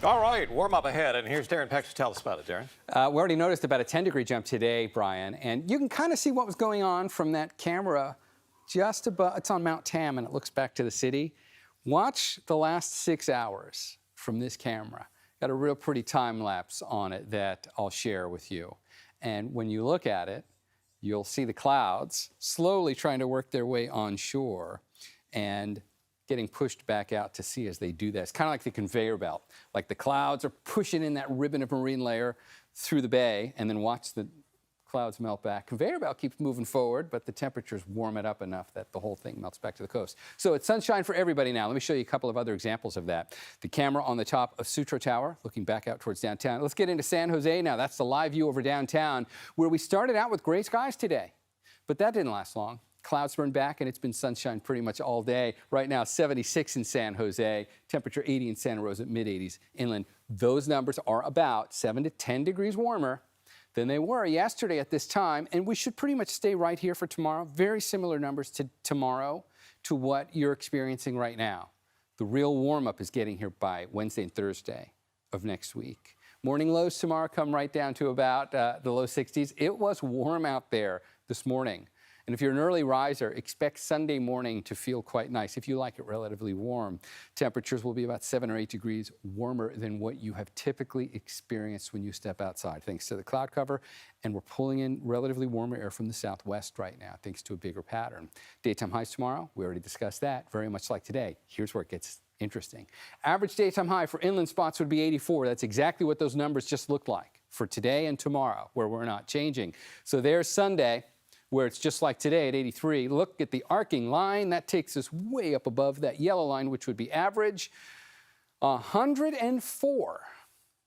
All right, warm up ahead, and here's Darren Peck to tell us about it. Darren? We already noticed about a 10-degree jump today, Brian, and you can kind of see what was going on from that camera just above. It's on Mount Tam, and it looks back to the city. Watch the last 6 hours from this camera. Got a real pretty time lapse on it that I'll share with you. And when you look at it, you'll see the clouds slowly trying to work their way onshore and getting pushed back out to sea as they do that. It's kind of like the conveyor belt. Like the clouds are pushing in that ribbon of marine layer through the bay, and then watch the clouds melt back. Conveyor belt keeps moving forward, but the temperatures warm it up enough that the whole thing melts back to the coast. So it's sunshine for everybody now. Let me show you a couple of other examples of that. The camera on the top of Sutro Tower, looking back out towards downtown. Let's get into San Jose now. That's the live view over downtown, where we started out with gray skies today, but that didn't last long. Clouds burn back, and it's been sunshine pretty much all day. Right now, 76 in San Jose, temperature 80 in Santa Rosa, mid-80s inland. Those numbers are about 7 to 10 degrees warmer than they were yesterday at this time, and we should pretty much stay right here for tomorrow. Very similar numbers to tomorrow to what you're experiencing right now. The real warm-up is getting here by Wednesday and Thursday of next week. Morning lows tomorrow come right down to about the low 60s. It was warm out there this morning. And if you're an early riser, expect Sunday morning to feel quite nice. If you like it relatively warm, temperatures will be about 7 or 8 degrees warmer than what you have typically experienced when you step outside, thanks to the cloud cover. And we're pulling in relatively warmer air from the southwest right now, thanks to a bigger pattern. Daytime highs tomorrow, we already discussed that, very much like today. Here's where it gets interesting. Average daytime high for inland spots would be 84. That's exactly what those numbers just look like for today and tomorrow, where we're not changing. So there's Sunday, where it's just like today at 83. Look at the arcing line. That takes us way up above that yellow line, which would be average 104.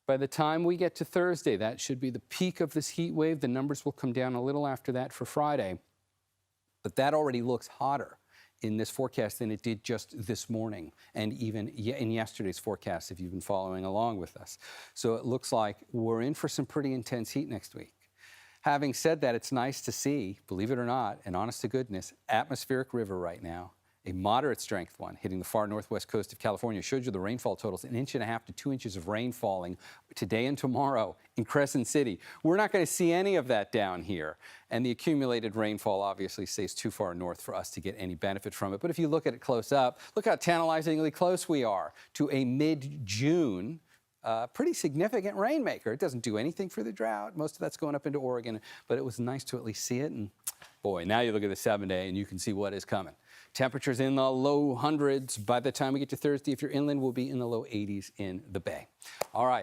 By the time we get to Thursday, that should be the peak of this heat wave. The numbers will come down a little after that for Friday. But that already looks hotter in this forecast than it did just this morning, and even in yesterday's forecast, if you've been following along with us. So it looks like we're in for some pretty intense heat next week. Having said that, it's nice to see, believe it or not, an honest-to-goodness atmospheric river right now, a moderate strength one hitting the far northwest coast of California. Showed you the rainfall totals, 1.5 to 2 inches of rain falling today and tomorrow in Crescent City. We're not going to see any of that down here, and the accumulated rainfall obviously stays too far north for us to get any benefit from it. But if you look at it close up, look how tantalizingly close we are to a mid-June pretty significant rainmaker. It doesn't do anything for the drought. Most of that's going up into Oregon, but it was nice to at least see it. And boy, now you look at the 7-day and you can see what is coming. Temperatures in the low hundreds. By the time we get to Thursday, if you're inland, we'll be in the low 80s in the bay. All right.